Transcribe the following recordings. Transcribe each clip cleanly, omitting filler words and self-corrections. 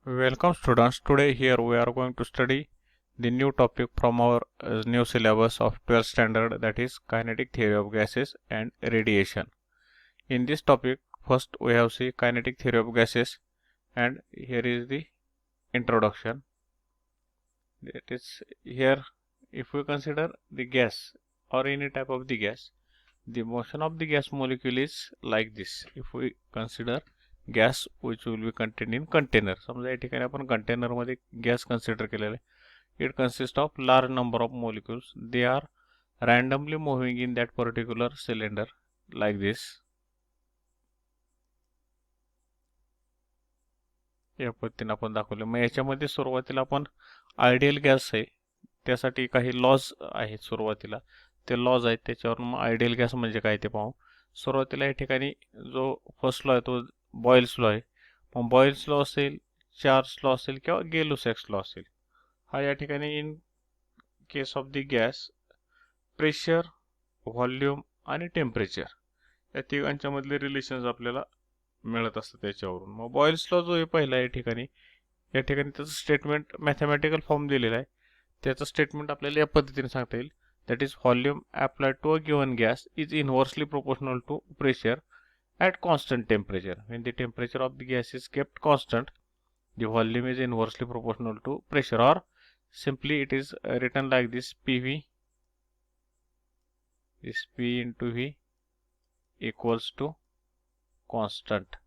Welcome students. Today here we are going to study the new topic from our new syllabus of 12th standard, that is kinetic theory of gases and radiation. In this topic first we have see kinetic theory of gases, and here is the introduction. That is, here if we consider the gas or any type of the gas, the motion of the gas molecule is like this. If we consider gas which will be contain in container, समजा या ठिकाणी आपण कंटेनरमध्ये gas consider केलेला आहे. It consist of large number of molecules. They are randomly moving in that particular cylinder like this. या पद्धतीने आपण दाखवले. मग याच्यामध्ये सुरुवातीला आपण आयडियल गॅस आहे त्यासाठी काही लॉज आहेत सुरुवातीला, ते लॉज आहेत त्याच्यावर मग आयडियल गॅस म्हणजे काय ते पाहू. सुरुवातीला या ठिकाणी जो फर्स्ट लॉ आहे तो बॉयल्स लॉ आहे. मग बॉयल्स लॉ असेल, चार्ल्स लॉ असेल किंवा गेलो-सॅक्स लॉ असेल. हा या ठिकाणी in case of the gas pressure, volume आणि टेम्परेचर या तिघांच्या मधले रिलेशन्स आपल्याला मिळत असतात त्याच्यावरून. मग बॉयल्स लॉ जो आहे पहिला या ठिकाणी त्याचं स्टेटमेंट मॅथमॅटिकल फॉर्म दिलेला आहे. त्याचं स्टेटमेंट आपल्याला या पद्धतीने सांगता येईल. That is volume applied to a given gas is inversely proportional to pressure at constant temperature. When the temperature of the gas is kept constant, the volume is inversely proportional to pressure, or simply it is written like this: PV, this P into V equals to constant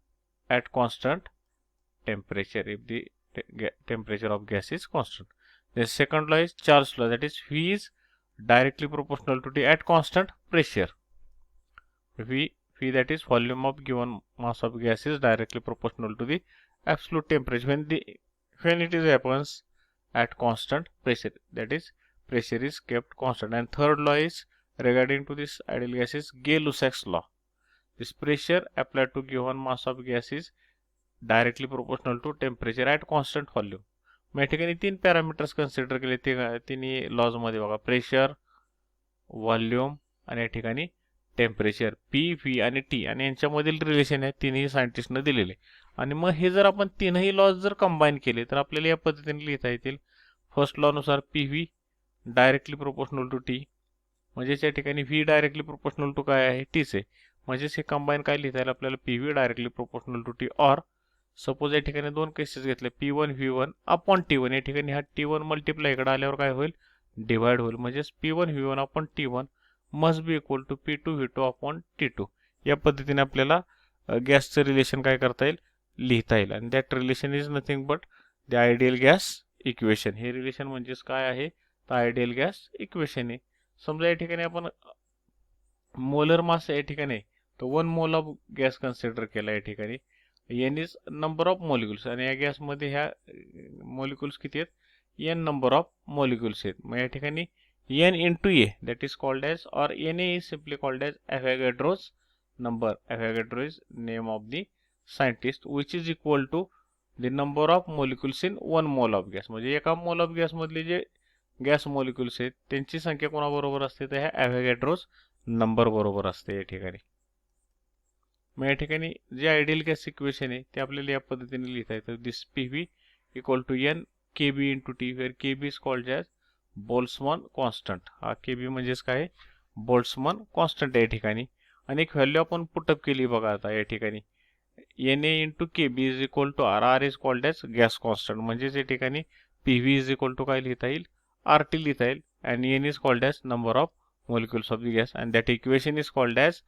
at constant temperature if the temperature of gas is constant. The second law is Charles law, that is V is directly proportional to T at constant pressure. V that is volume of given mass of gas is directly proportional to the absolute temperature when it is happens at constant pressure, that is pressure is kept constant. And third law is regarding to this ideal gas is Gay-Lussac's law. This pressure applied to given mass of gas is directly proportional to temperature at constant volume. मग या ठिकाणी तीन parameters consider केले तिन्ही lodge मध्ये बघा, pressure, volume आणि या ठिकाणी टेम्परेचर पी, व्ही आणि टी, आणि यांच्यामधील रिलेशन आहे तिन्ही सायंटिस्टनं दिलेले. आणि मग हे जर आपण तीनही लॉज जर कंबाईन केले तर आपल्याला या पद्धतीने लिहिता येतील. फर्स्ट लॉ नुसार P V directly proportional to T, म्हणजेच या ठिकाणी व्ही डायरेक्टली प्रोपोर्शनल टू काय आहे, टीच आहे. म्हणजेच हे कंबाईन काय लिहिता येईल आपल्याला, P V directly proportional to T. Or suppose या ठिकाणी दोन केसेस घेतले, P one V one upon T one. या ठिकाणी हा टी वन मल्टिप्लाय इकडे आल्यावर काय होईल, डिवाइड होईल. म्हणजेच P one V one upon T one must be equal to P2 V2 upon T2. या पद्धतीने आपल्याला गॅसचं रिलेशन काय करता येईल, लिहिता येईल. आणि that relation is nothing but the ideal gas equation. हे रिलेशन म्हणजेच काय आहे, तर आयडियल गॅस इक्वेशन आहे. समजा या ठिकाणी आपण मोलर मास या ठिकाणी तो 1 मोल ऑफ गॅस कन्सिडर केला. या ठिकाणी n is number of molecules, आणि या गॅसमध्ये ह्या मॉलिक्युल्स किती आहेत, एन नंबर ऑफ मॉलिक्युल्स आहेत. मग या ठिकाणी n into a, that is called as, or Na is simply called as Avogadro's number. Avogadro is name of the scientist, which is equal to the number of molecules in 1 mole of gas. म्हणजे एका mole of gas मधले जे gas molecules आहेत त्यांची संख्या कोणाबरोबर असते, तर ह्या Avogadro's नंबर बरोबर असते या ठिकाणी. मग या ठिकाणी जे आयडियल गॅस इक्वेशन आहे ते आपल्याला या पद्धतीने लिहिता येतं. This PV equal to n KB into T, where KB is called as Boltzmann constant. हा केबी म्हणजेच काय, बोल्ट्झमन कॉन्स्टंट या ठिकाणी. आणि एक व्हॅल्यू आपण पुटअप केली बघा आता या ठिकाणी, Na into KB is equal to R. R is called as gas constant. म्हणजेच या ठिकाणी पीव्ही इज इक्वल टू काय लिहिता येईल, RT लिहिता येईल. And n is called as number of molecules of the gas, and that equation is called as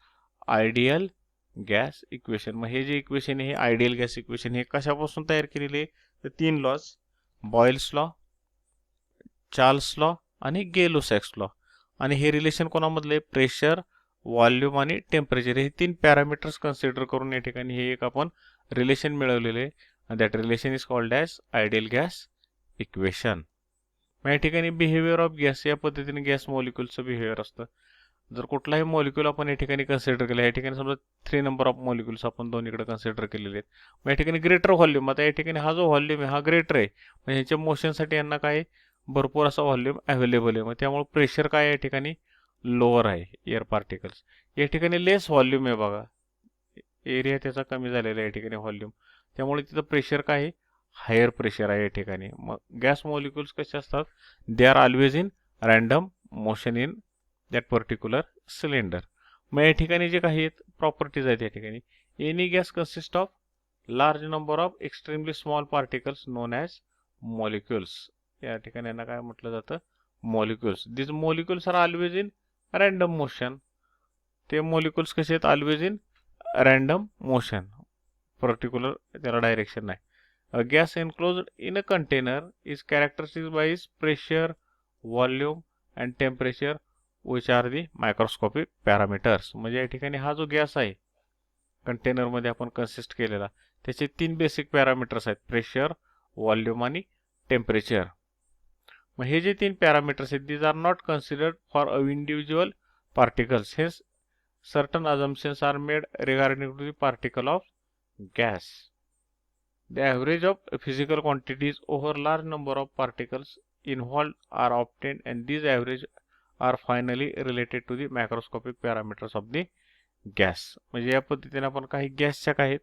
ideal gas equation. मग हे जे इक्वेशन आहे हे आयडियल गॅस इक्वेशन हे कशापासून तयार केलेले आहे, तर तीन laws, Boyle's law, Charles law आणि गेलो-सॅक्स लॉ. आणि हे रिलेशन कोणामधले, प्रेशर, व्हॉल्यूम आणि टेम्परेचर, हे तीन पॅरामीटर्स कन्सिडर करून या ठिकाणी हे एक आपण रिलेशन मिळवलेले आहे. आणि that relation is called as ideal gas equation. मग या ठिकाणी बिहेवियर ऑफ गॅस, या पद्धतीने गॅस मॉलिक्युलचं बिहेवियर असतं. जर कुठलाही मॉलिक्युल आपण या ठिकाणी कन्सिडर केला, या ठिकाणी समजा 3 नंबर ऑफ मॉलिक्युल्स आपण दोन्हीकडे कन्सिडर केलेले आहेत. मग या ठिकाणी ग्रेटर व्हॉल्यूम, आता या ठिकाणी हा जो व्हॉल्यूम आहे हा ग्रेटर आहे, म्हणजे ह्याच्या मोशनसाठी यांना काय भरपूर असा व्हॉल्यूम अवेलेबल आहे. मग त्यामुळे प्रेशर काय या ठिकाणी लोअर आहे, एअर पार्टिकल्स. या ठिकाणी लेस व्हॉल्यूम आहे बघा, एरिया त्याचा कमी झालेला आहे या ठिकाणी व्हॉल्यूम, त्यामुळे तिथं प्रेशर काय आहे हायर प्रेशर आहे या ठिकाणी. मग गॅस मॉलिक्युल्स कसे असतात, they are always in random motion in that particular cylinder. मग या ठिकाणी जे काही प्रॉपर्टीज आहेत या ठिकाणी, any gas consist of large number of extremely small particles known as molecules. या ठिकाणी यांना काय म्हटलं जातं, molecules. This molecules are always in random motion. ते मॉलिक्युल्स कसे आहेत, always in random motion, particular त्याला डायरेक्शन नाही. A gas enclosed in a container is characterized by its pressure, volume and temperature which are the microscopic parameters. म्हणजे या ठिकाणी हा जो गॅस आहे कंटेनर मध्ये आपण कन्सिस्ट केलेला, त्याचे 3 बेसिक पॅरामीटर्स आहेत, प्रेशर, व्हॉल्यूम आणि टेम्परेचर. मग हे जे 3 पॅरामीटर्स आहेत, these are not considered for individual particles. Hence certain assumptions are made regarding to the particle of gas. The average of physical quantities over large number of particles involved are obtained, and these average are finally related to the macroscopic parameters of the gas. म्हणजे या पद्धतीने आपण काही गॅसच्या काही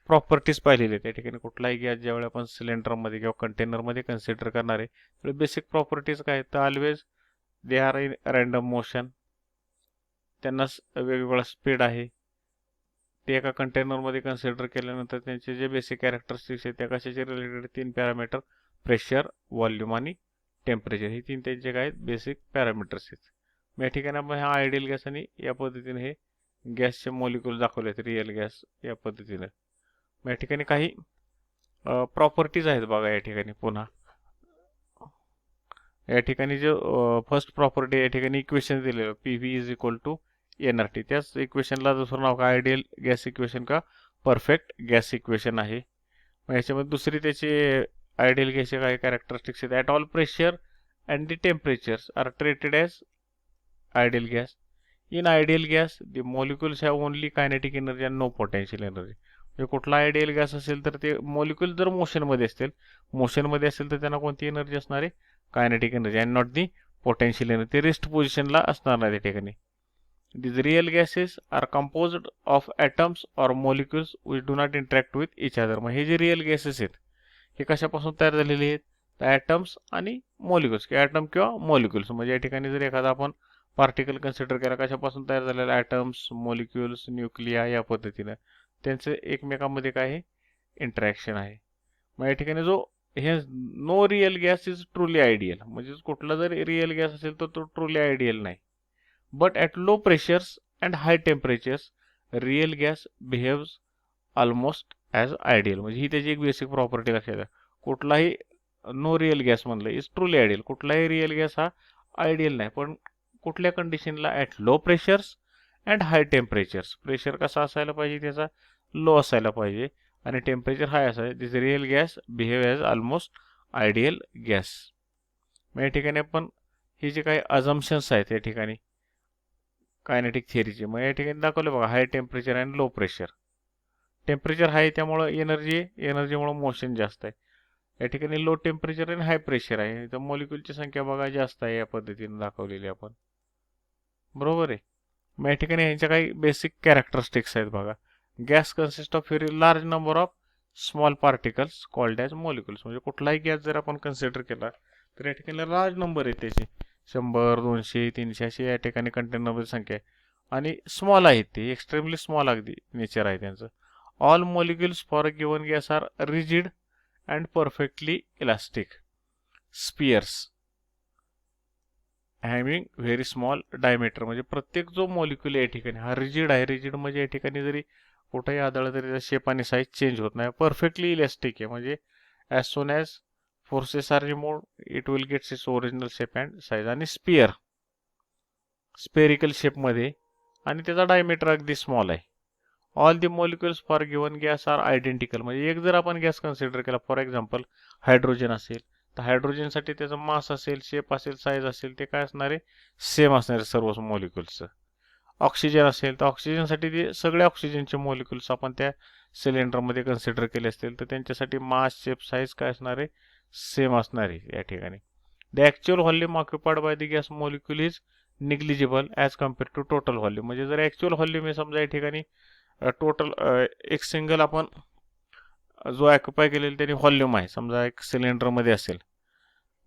properties पाहिलेल्या आहेत. त्या ठिकाणी कुठलाही गॅस ज्यावेळी आपण सिलेंडरमध्ये किंवा कंटेनरमध्ये कन्सिडर करणार आहे, बेसिक प्रॉपर्टीज काय आहेत, तर always they are in random motion, त्यांना वेगवेगळा स्पीड आहे. ते एका कंटेनरमध्ये कन्सिडर केल्यानंतर त्यांचे जे बेसिक कॅरेक्टरिस्टिक्स आहेत त्या कशाचे रिलेटेड, 3 पॅरामीटर, प्रेशर, व्हॉल्यूम आणि टेम्परेचर. ही 3 त्यांचे काय बेसिक पॅरामीटर्स आहेत. मग या ठिकाणी आपण हा आयडियल गॅस आणि या पद्धतीने हे गॅसचे मॉलिक्युल दाखवले आहेत, रिअल गॅस या पद्धतीने. मग या ठिकाणी काही प्रॉपर्टीज आहेत बघा. या ठिकाणी पुन्हा या ठिकाणी जो फर्स्ट प्रॉपर्टी या ठिकाणी इक्वेशन दिलेलं, PV is equal to NRT. त्याच इक्वेशनला दुसरं नाव का, आयडियल गॅस इक्वेशन का परफेक्ट गॅस इक्वेशन आहे. मग याच्यामध्ये दुसरी त्याची आयडियल गॅसचे काही कॅरेक्टरिस्टिक्स आहेत, at all pressure and the temperatures are treated as ideal gas. In ideal gas the molecules have only kinetic energy and no potential energy. म्हणजे कुठला आयडियल गॅस असेल तर ते मॉलिक्युल जर मोशनमध्ये असेल तर त्यांना कोणती एनर्जी असणार आहे, kinetic energy, and not the potential energy. ते रेस्ट पोझिशनला असणार नाही त्या ठिकाणी. These real gases are composed of atoms or molecules which do not interact with each other. मग हे जे रिअल गॅसेस आहेत हे कशापासून तयार झालेले आहेत, तर ॲटम्स आणि मॉलिक्युल्स, किंवा ॲटम किंवा मॉलिक्युल्स. म्हणजे या ठिकाणी जर एखादा आपण पार्टिकल कन्सिडर केला, कशापासून तयार झालेला, ॲटम्स, मॉलिक्युल्स, न्यूक्लिया या पद्धतीनं त्यांचे एकमेकांमध्ये काय आहे, इंटरॅक्शन आहे. मग या ठिकाणी जो हे no real gas is truly ideal, म्हणजे कुठला जर रिअल गॅस असेल तर तो ट्रुली आयडियल नाही. But at low pressures and high temperatures, real gas behaves almost as ideal. म्हणजे ही त्याची एक बेसिक प्रॉपर्टी लक्षात घ्या. कुठलाही नो रिअल गॅस म्हणलं इज ट्रुली आयडियल. कुठलाही रिअल गॅस हा आयडियल नाही, पण कुठल्या कंडिशनला, at low pressures and high temperatures. Pressure कसा असायला पाहिजे, त्याचा लो असायला पाहिजे, आणि टेम्परेचर हाय असायला. This real gas behave as almost ideal gas. मग या ठिकाणी आपण हे जे काही अजम्पशन्स आहेत या ठिकाणी कायनेटिक थिअरीचे, मग या ठिकाणी दाखवले बघा, high temperature and low pressure. Temperature high त्यामुळं एनर्जीमुळे मोशन जास्त आहे. या ठिकाणी लो टेम्परेचर आणि हाय प्रेशर आहे, तर मॉलिक्युलची संख्या बघा जास्त आहे, या पद्धतीने दाखवलेली आपण, बरोबर आहे. मग या ठिकाणी यांच्या काही बेसिक कॅरेक्टरिस्टिक्स आहेत बघा. Gas consist of very large number of small particles called as molecules. म्हणजे कुठलाही गॅस जर आपण कन्सिडर केला तर या ठिकाणी लार्ज नंबर आहे त्याचे, 100, 200, 300 अशी या ठिकाणी कंटेनरमध्ये संख्या आहे, आणि स्मॉल आहेत ते, एक्स्ट्रीमली स्मॉल अगदी नेचर आहे त्यांचं. All molecules for a given gas are rigid and perfectly elastic spheres having very small diameter. म्हणजे प्रत्येक जो मॉलिक्युल या ठिकाणी हा रिजिड आहे. रिजिड म्हणजे या ठिकाणी जरी कुठेही आढळलं तरी त्याचा शेप आणि साईज चेंज होत नाही. परफेक्टली इलास्टिक आहे, म्हणजे as soon as forces are removed it will gets its original shape and size. आणि स्पेरिकल शेपमध्ये, आणि त्याचा डायमीटर अगदी स्मॉल आहे. All the molecules for given gas are identical. म्हणजे एक जर आपण गॅस कन्सिडर केला, फॉर एक्झाम्पल हायड्रोजन असेल, तर हायड्रोजनसाठी त्याचा मास असेल, शेप असेल, साईज असेल, ते काय असणार आहे, सेम असणार आहे सर्व मॉलिक्युल्सचं. ऑक्सिजन असेल तर ऑक्सिजनसाठी ते सगळे ऑक्सिजनचे मॉलिक्युल्स आपण त्या सिलेंडरमध्ये कन्सिडर केले असतील तर त्यांच्यासाठी मास, शेप, साईज काय असणार आहे, सेम असणार आहे या ठिकाणी. The actual volume occupied by the gas molecule is negligible as compare to total volume. म्हणजे जर ॲक्च्युअल व्हॉल्यूम हे समजा या ठिकाणी टोटल एक सिंगल आपण जो ऑक्युपाय केलेला त्याने व्हॉल्यूम आहे, समजा एक सिलेंडरमध्ये असेल,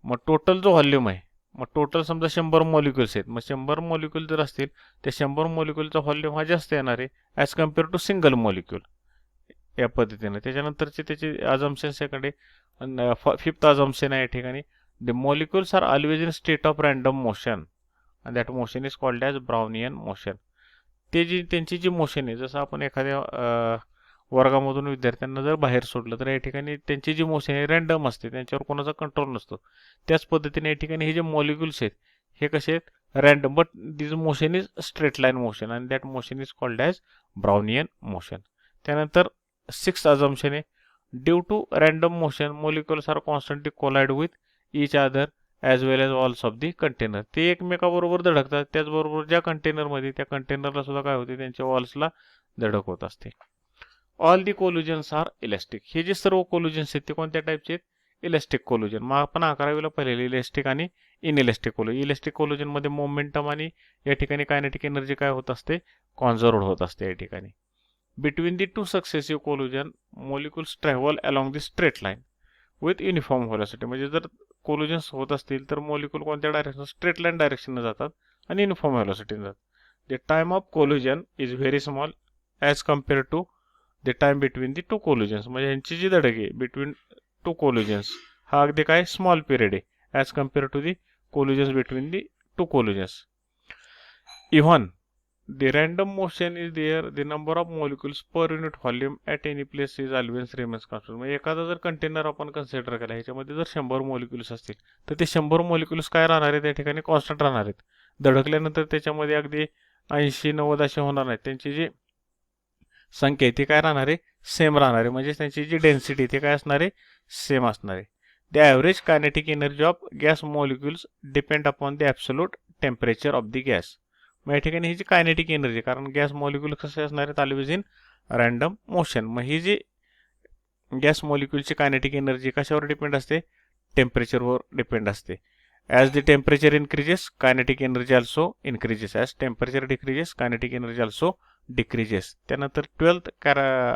मग टोटल जो व्हॉल्यूम आहे, मग टोटल समजा 100 मॉलिक्युल्स आहेत, मग 100 मॉलिक्युल जर असतील, त्या 100 मॉलिक्युलचा व्हॉल्यूम हा जास्त येणार आहे as compare to single molecule, या पद्धतीने. त्याच्यानंतरचे त्याचे अजम्पशन सेकंड आहे, फिफ्थ अजम्पशन आहे या ठिकाणी, the molecules are always in state of random motion and that motion is called as Brownian motion. ते जी त्यांची जी मोशन आहे, जसं आपण एखाद्या वर्गामधून विद्यार्थ्यांना जर बाहेर सोडलं तर या ठिकाणी त्यांची जी मोशन आहे रँडम असते, त्यांच्यावर कोणाचा कंट्रोल नसतो. त्याच पद्धतीने या ठिकाणी हे जे मॉलिक्युल्स आहेत हे कसे आहेत, random, but this motion is straight line motion and that motion is called as Brownian motion. त्यानंतर सिक्स्थ अजम्पशन आहे, due to random motion molecules are constantly collide with each other as well as walls of the container. ते एकमेकाबरोबर धडकतात, त्याचबरोबर ज्या कंटेनरमध्ये त्या कंटेनरला सुद्धा काय होते, त्यांच्या वॉल्सला धडक होत असते. All the collisions are elastic. हे जे सर्व कोल्युजन्स आहेत ते कोणत्या टाईपचे आहेत, इलेस्टिक कोल्युजन. मग आपण 11वीला पाहिलेले इलेस्टिक आणि इनइलेस्टिक कोल्युजन. इलेस्टिक कोल्युजनमध्ये मोमेंटम आणि या ठिकाणी कायनेटिक एनर्जी काय होत असते, कॉन्झर्व्ड होत असते या ठिकाणी. Between the two successive collision molecules travel along the straight line with uniform velocity. म्हणजे जर कोल्युजन्स होत असतील तर मॉलिक्युल कोणत्या डायरेक्शन, स्ट्रेट लाईन डायरेक्शनने जातात आणि युनिफॉर्म व्हेलॉसिटीने जातात. The time of collision is very small as compare to the time between the two collisions. म्हणजे यांची जी धडक आहे बिटवीन टू कोल्युजन्स हा अगदी काय स्मॉल पिरियड आहे as compare to the collisions between the two collisions. Even the random motion is there, the number of molecules per unit volume at any place is always remains constant. म्हणजे एखादा जर container आपण consider केला, ह्याच्यामध्ये जर 100 molecules असतील तर ते 100 मॉलिक्युल्स काय राहणार आहेत, त्या ठिकाणी कॉन्स्टंट राहणार आहेत. धडकल्यानंतर त्याच्यामध्ये अगदी 80-90 असे होणार नाहीत. त्यांची जी संख्या आहे ती काय राहणार आहे, सेम राहणार आहे. म्हणजे त्यांची जी डेन्सिटी ती काय असणार आहे, सेम असणार आहे. The average kinetic energy of gas molecules depend upon the absolute temperature of the gas. मग या ठिकाणी ही जी कायनेटिक एनर्जी, कारण गॅस मॉलिक्युल कसे असणार आहेत, ऑलवेज इन रँडम मोशन. मग ही जी गॅस मॉलिक्युलची कायनेटिक एनर्जी कशावर डिपेंड असते, टेम्परेचरवर डिपेंड असते. As the temperature increases kinetic energy also increases, as temperature decreases kinetic energy also decreases. त्यानंतर 12th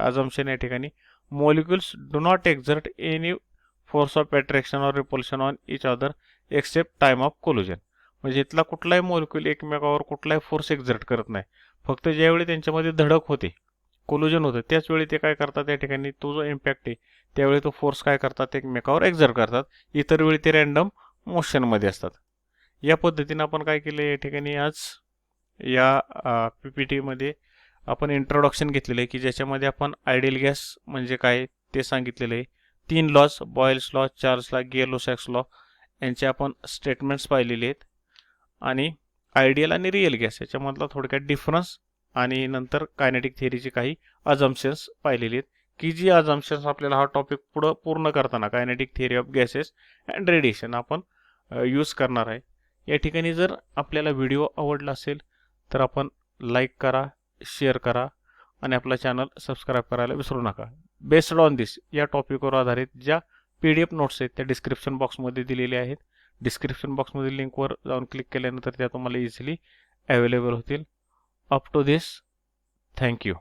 अजम्पशन या ठिकाणी, molecules do not exert any force of attraction or repulsion on each other except time of collision. म्हणजे इथला कुठलाही molecule एकमेकावर कुठलाही force exert करत नाही, फक्त ज्यावेळी त्यांच्यामध्ये धडक होते, कोल्युजन होतं, त्याच वेळी ते काय करतात, या ठिकाणी तो जो इम्पॅक्ट आहे त्यावेळी तो फोर्स काय करतात, एकमेकावर एक्झर्ट करतात. इतर वेळी ते रँडम मोशनमध्ये असतात. या पद्धतीने आपण काय केलं या ठिकाणी, आज या PPT आपण इंट्रोडक्शन घेतलेलं आहे की ज्याच्यामध्ये आपण आयडियल गॅस म्हणजे काय ते सांगितलेलं आहे. 3 laws, Boyle's law, Charles law, Gay Lussac's law यांचे आपण स्टेटमेंट्स पाहिलेले आहेत. आणि आयडियल आणि रिअल गॅस याच्यामधला थोडक्यात डिफरन्स आणि नंतर कायनेटिक थिअरीची काही अजम्पशन्स पाहिलेली आहेत, की जी अजम्पशन्स आपल्याला हा टॉपिक पुढं पूर्ण करताना kinetic theory of gases and radiation आपण यूज करणार आहे. या ठिकाणी जर आपल्याला व्हिडिओ आवडला असेल तर आपण लाईक करा, शेअर करा आणि आपला चॅनल सबस्क्राईब करायला विसरू नका. बेस्ड ऑन दिस, या टॉपिकवर आधारित ज्या PDF नोट्स आहेत त्या डिस्क्रिप्शन बॉक्समध्ये दिलेल्या आहेत. डिस्क्रिप्शन बॉक्समधील लिंकवर जाऊन क्लिक केल्यानंतर त्या तुम्हाला इझिली अवेलेबल होतील. Up to this, thank you.